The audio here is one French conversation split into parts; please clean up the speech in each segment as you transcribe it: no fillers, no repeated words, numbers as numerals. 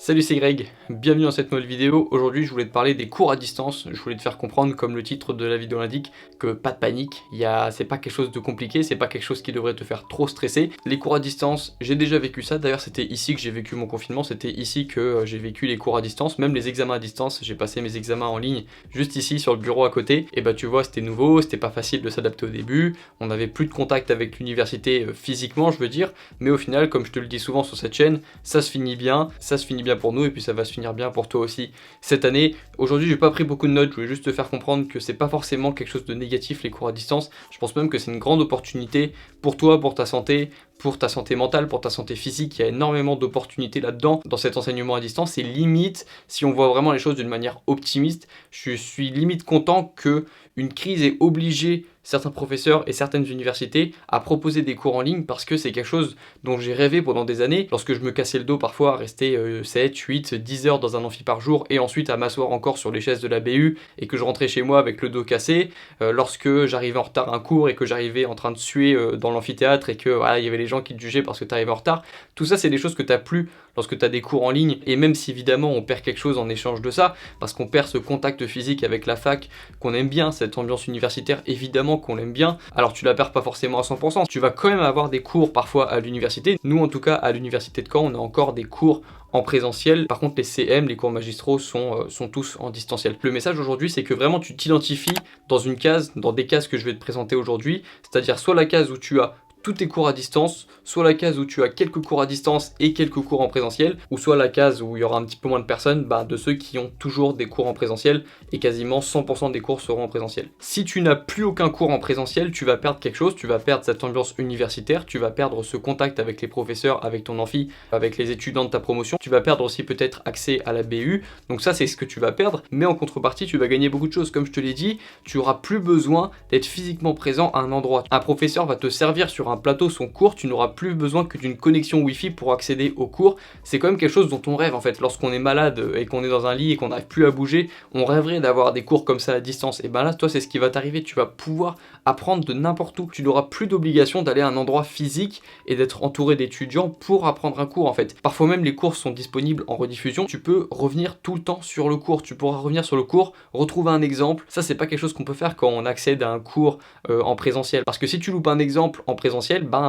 Salut, c'est Greg, bienvenue dans cette nouvelle vidéo. Aujourd'hui je voulais te parler des cours à distance. Je voulais te faire comprendre, comme le titre de la vidéo l'indique, que pas de panique, c'est pas quelque chose de compliqué, c'est pas quelque chose qui devrait te faire trop stresser. Les cours à distance, j'ai déjà vécu ça, d'ailleurs c'était ici que j'ai vécu mon confinement, c'était ici que j'ai vécu les cours à distance, même les examens à distance. J'ai passé mes examens en ligne juste ici sur le bureau à côté, et bah tu vois c'était nouveau, c'était pas facile de s'adapter au début, on n'avait plus de contact avec l'université physiquement je veux dire, mais au final comme je te le dis souvent sur cette chaîne, ça se finit bien pour nous et puis ça va se finir bien pour toi aussi cette année. Aujourd'hui j'ai pas pris beaucoup de notes, je voulais juste te faire comprendre que c'est pas forcément quelque chose de négatif les cours à distance. Je pense même que c'est une grande opportunité pour toi, pour ta santé mentale, pour ta santé physique. Il y a énormément d'opportunités là-dedans, dans cet enseignement à distance. Et limite, si on voit vraiment les choses d'une manière optimiste, je suis limite content que une crise ait obligé certains professeurs et certaines universités à proposer des cours en ligne, parce que c'est quelque chose dont j'ai rêvé pendant des années. Lorsque je me cassais le dos parfois à rester 7, 8, 10 heures dans un amphi par jour et ensuite à m'asseoir encore sur les chaises de la BU et que je rentrais chez moi avec le dos cassé, lorsque j'arrivais en retard à un cours et que j'arrivais en train de suer dans l'amphithéâtre et que voilà, il y avait les gens qui te jugeaient parce que tu arrivais en retard, tout ça c'est des choses que tu n'as plus lorsque tu as des cours en ligne. Et même si évidemment on perd quelque chose en échange de ça, parce qu'on perd ce contact physique avec la fac, qu'on aime bien, cette ambiance universitaire évidemment qu'on l'aime bien, alors tu la perds pas forcément à 100%, tu vas quand même avoir des cours parfois à l'université. Nous en tout cas à l'université de Caen on a encore des cours en présentiel. Par contre les CM, les cours magistraux sont tous en distanciel. Le message aujourd'hui c'est que vraiment tu t'identifies dans une case, dans des cases que je vais te présenter aujourd'hui, c'est-à-dire soit la case où tu as tous tes cours à distance, soit la case où tu as quelques cours à distance et quelques cours en présentiel, ou soit la case où il y aura un petit peu moins de personnes, de ceux qui ont toujours des cours en présentiel, et quasiment 100% des cours seront en présentiel. Si tu n'as plus aucun cours en présentiel, tu vas perdre quelque chose, tu vas perdre cette ambiance universitaire, tu vas perdre ce contact avec les professeurs, avec ton amphi, avec les étudiants de ta promotion, tu vas perdre aussi peut-être accès à la BU, donc ça c'est ce que tu vas perdre, mais en contrepartie tu vas gagner beaucoup de choses. Comme je te l'ai dit, tu n'auras plus besoin d'être physiquement présent à un endroit. Un professeur va te servir sur un plateau son cours, tu n'auras plus besoin que d'une connexion Wi-Fi pour accéder au cours. C'est quand même quelque chose dont on rêve en fait. Lorsqu'on est malade et qu'on est dans un lit et qu'on n'arrive plus à bouger, on rêverait d'avoir des cours comme ça à distance. Et ben là, toi, c'est ce qui va t'arriver. Tu vas pouvoir apprendre de n'importe où. Tu n'auras plus d'obligation d'aller à un endroit physique et d'être entouré d'étudiants pour apprendre un cours en fait. Parfois même, les cours sont disponibles en rediffusion. Tu peux revenir tout le temps sur le cours. Tu pourras revenir sur le cours, retrouver un exemple. Ça, c'est pas quelque chose qu'on peut faire quand on accède à un cours en présentiel. Parce que si tu loupes un exemple en présentiel,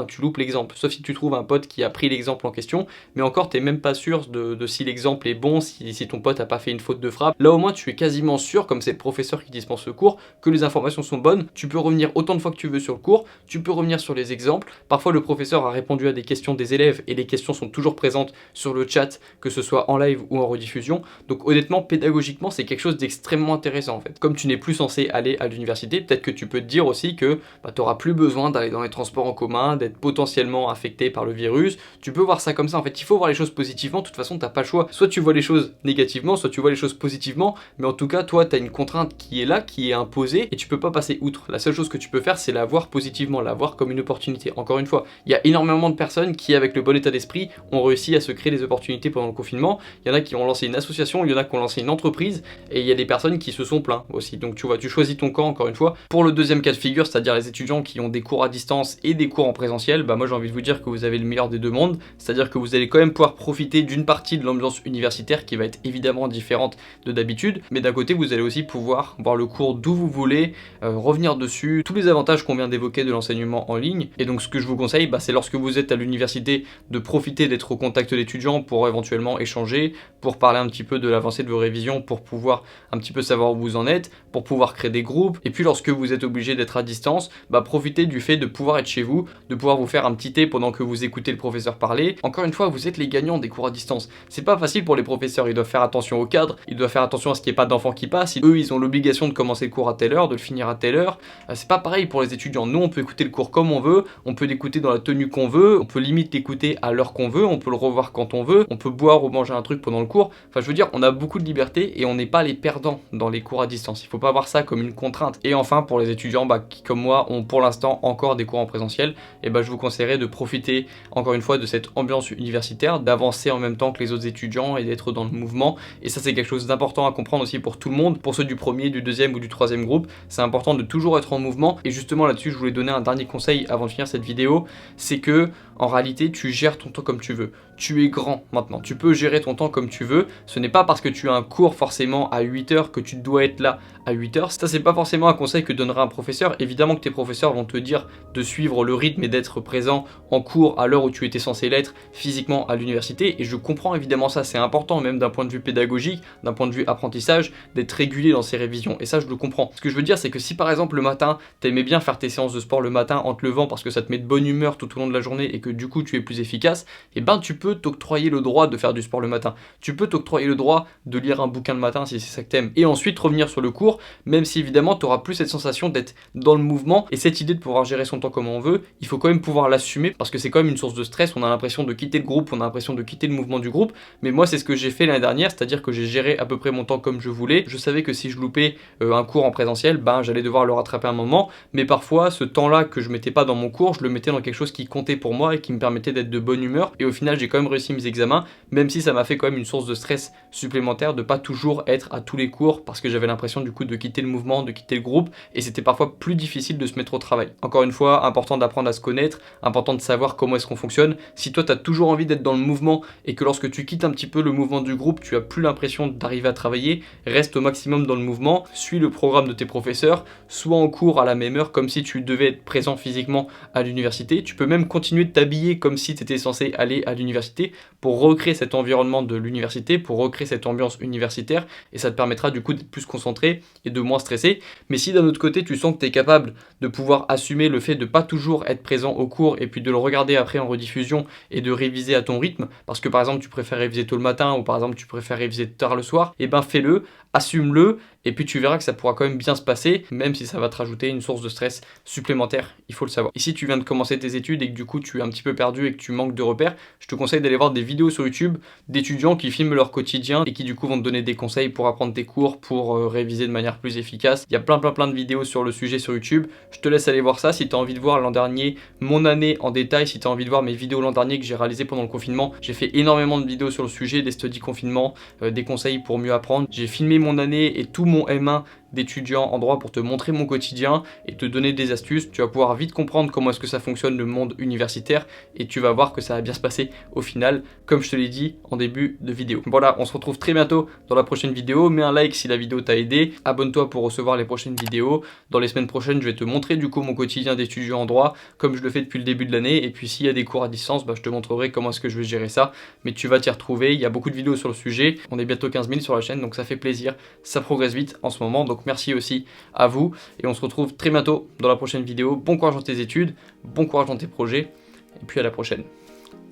tu loupes l'exemple, sauf si tu trouves un pote qui a pris l'exemple en question, mais encore t'es même pas sûr de si l'exemple est bon, si ton pote a pas fait une faute de frappe. Là au moins tu es quasiment sûr, comme c'est le professeur qui dispense le cours, que les informations sont bonnes. Tu peux revenir autant de fois que tu veux sur le cours, tu peux revenir sur les exemples. Parfois le professeur a répondu à des questions des élèves et les questions sont toujours présentes sur le chat, que ce soit en live ou en rediffusion. Donc honnêtement, pédagogiquement, c'est quelque chose d'extrêmement intéressant en fait. Comme tu n'es plus censé aller à l'université, peut-être que tu peux te dire aussi que tu n'auras plus besoin d'aller dans les transports en commun, d'être potentiellement affecté par le virus. Tu peux voir ça comme ça en fait. Il faut voir les choses positivement. De toute façon t'as pas le choix, soit tu vois les choses négativement, soit tu vois les choses positivement, mais en tout cas toi t'as une contrainte qui est là, qui est imposée, et tu peux pas passer outre. La seule chose que tu peux faire c'est la voir positivement, la voir comme une opportunité. Encore une fois, il y a énormément de personnes qui avec le bon état d'esprit ont réussi à se créer des opportunités pendant le confinement. Il y en a qui ont lancé une association, il y en a qui ont lancé une entreprise, et il y a des personnes qui se sont plaints aussi. Donc tu vois, tu choisis ton camp encore une fois. Pour le deuxième cas de figure, c'est-à-dire les étudiants qui ont des cours à distance et des cours en présentiel, moi j'ai envie de vous dire que vous avez le meilleur des deux mondes, c'est-à-dire que vous allez quand même pouvoir profiter d'une partie de l'ambiance universitaire qui va être évidemment différente de d'habitude, mais d'un côté vous allez aussi pouvoir voir le cours d'où vous voulez, revenir dessus, tous les avantages qu'on vient d'évoquer de l'enseignement en ligne. Et donc ce que je vous conseille, c'est lorsque vous êtes à l'université de profiter d'être au contact d'étudiants pour éventuellement échanger, pour parler un petit peu de l'avancée de vos révisions, pour pouvoir un petit peu savoir où vous en êtes, pour pouvoir créer des groupes. Et puis lorsque vous êtes obligé d'être à distance, profitez du fait de pouvoir être chez vous, de pouvoir vous faire un petit thé pendant que vous écoutez le professeur parler. Encore une fois, vous êtes les gagnants des cours à distance. C'est pas facile pour les professeurs, ils doivent faire attention au cadre, ils doivent faire attention à ce qu'il n'y ait pas d'enfants qui passent. Eux, ils ont l'obligation de commencer le cours à telle heure, de le finir à telle heure. C'est pas pareil pour les étudiants. Nous, on peut écouter le cours comme on veut, on peut l'écouter dans la tenue qu'on veut, on peut limite l'écouter à l'heure qu'on veut, on peut le revoir quand on veut, on peut boire ou manger un truc pendant le cours. Enfin, je veux dire, on a beaucoup de liberté et on n'est pas les perdants dans les cours à distance. Il faut pas voir ça comme une contrainte. Et enfin, pour les étudiants qui, comme moi, ont pour l'instant encore des cours en présentiel, et je vous conseillerais de profiter encore une fois de cette ambiance universitaire, d'avancer en même temps que les autres étudiants et d'être dans le mouvement. Et ça c'est quelque chose d'important à comprendre aussi pour tout le monde, pour ceux du premier, du deuxième ou du troisième groupe. C'est important de toujours être en mouvement. Et justement là-dessus je voulais donner un dernier conseil avant de finir cette vidéo, c'est que en réalité tu gères ton temps comme tu veux. tu es grand maintenant, tu peux gérer ton temps comme tu veux, ce n'est pas parce que tu as un cours forcément à 8 heures que tu dois être là à 8 heures. Ça, c'est pas forcément un conseil que donnerait un professeur. Évidemment que tes professeurs vont te dire de suivre le rythme et d'être présent en cours à l'heure où tu étais censé l'être physiquement à l'université, et je comprends évidemment ça, c'est important même d'un point de vue pédagogique, d'un point de vue apprentissage, d'être régulier dans ses révisions, et ça je le comprends. Ce que je veux dire, c'est que si par exemple le matin, t'aimais bien faire tes séances de sport le matin en te levant parce que ça te met de bonne humeur tout au long de la journée et que du coup tu es plus efficace, et ben tu peux t'octroyer le droit de faire du sport le matin, tu peux t'octroyer le droit de lire un bouquin le matin si c'est ça que t'aimes, et ensuite revenir sur le cours, même si évidemment tu auras plus cette sensation d'être dans le mouvement, et cette idée de pouvoir gérer son temps comme on veut, il faut quand même pouvoir l'assumer parce que c'est quand même une source de stress, on a l'impression de quitter le groupe, on a l'impression de quitter le mouvement du groupe, mais moi c'est ce que j'ai fait l'année dernière, c'est-à-dire que j'ai géré à peu près mon temps comme je voulais, je savais que si je loupais un cours en présentiel, ben j'allais devoir le rattraper un moment, mais parfois ce temps-là que je mettais pas dans mon cours, je le mettais dans quelque chose qui comptait pour moi et qui me permettait d'être de bonne humeur, et au final j'ai quand même réussi mes examens, même si ça m'a fait quand même une source de stress supplémentaire de pas toujours être à tous les cours parce que j'avais l'impression du coup de quitter le mouvement, de quitter le groupe, et c'était parfois plus difficile de se mettre au travail. Encore une fois, important d'apprendre à se connaître, important de savoir comment est-ce qu'on fonctionne. Si toi tu as toujours envie d'être dans le mouvement et que lorsque tu quittes un petit peu le mouvement du groupe, tu as plus l'impression d'arriver à travailler, reste au maximum dans le mouvement, suis le programme de tes professeurs, sois en cours à la même heure comme si tu devais être présent physiquement à l'université. Tu peux même continuer de t'habiller comme si tu étais censé aller à l'université pour recréer cet environnement de l'université, pour recréer cette ambiance universitaire, et ça te permettra du coup d'être plus concentré et de moins stressé. Mais si d'un autre côté tu sens que tu es capable de pouvoir assumer le fait de pas toujours être présent au cours et puis de le regarder après en rediffusion et de réviser à ton rythme, parce que par exemple tu préfères réviser tôt le matin ou par exemple tu préfères réviser tard le soir, et ben fais-le, assume-le, et puis tu verras que ça pourra quand même bien se passer, même si ça va te rajouter une source de stress supplémentaire, il faut le savoir. Et si tu viens de commencer tes études et que du coup tu es un petit peu perdu et que tu manques de repères, je te conseille d'aller voir des vidéos sur YouTube d'étudiants qui filment leur quotidien et qui du coup vont te donner des conseils pour apprendre tes cours, pour réviser de manière plus efficace. Il y a plein de vidéos sur le sujet sur YouTube, je te laisse aller voir ça. Si tu as envie de voir l'an dernier mon année en détail, si tu as envie de voir mes vidéos l'an dernier que j'ai réalisées pendant le confinement, j'ai fait énormément de vidéos sur le sujet, des studies confinement, des conseils pour mieux apprendre. J'ai filmé mon année et tout mon M1 d'étudiants en droit pour te montrer mon quotidien et te donner des astuces. Tu vas pouvoir vite comprendre comment est-ce que ça fonctionne le monde universitaire et tu vas voir que ça va bien se passer au final, comme je te l'ai dit en début de vidéo. Voilà, on se retrouve très bientôt dans la prochaine vidéo. Mets un like si la vidéo t'a aidé, abonne-toi pour recevoir les prochaines vidéos. Dans les semaines prochaines, je vais te montrer du coup mon quotidien d'étudiant en droit comme je le fais depuis le début de l'année, et puis s'il y a des cours à distance, je te montrerai comment est-ce que je vais gérer ça, mais tu vas t'y retrouver. Il y a beaucoup de vidéos sur le sujet, on est bientôt 15 000 sur la chaîne, donc ça fait plaisir, ça progresse vite en ce moment, donc merci aussi à vous, et on se retrouve très bientôt dans la prochaine vidéo. Bon courage dans tes études, bon courage dans tes projets, et puis à la prochaine.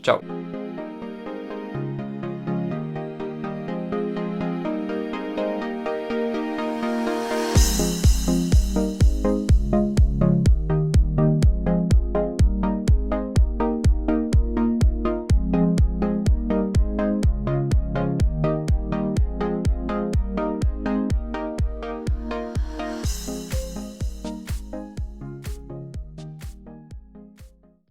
Ciao.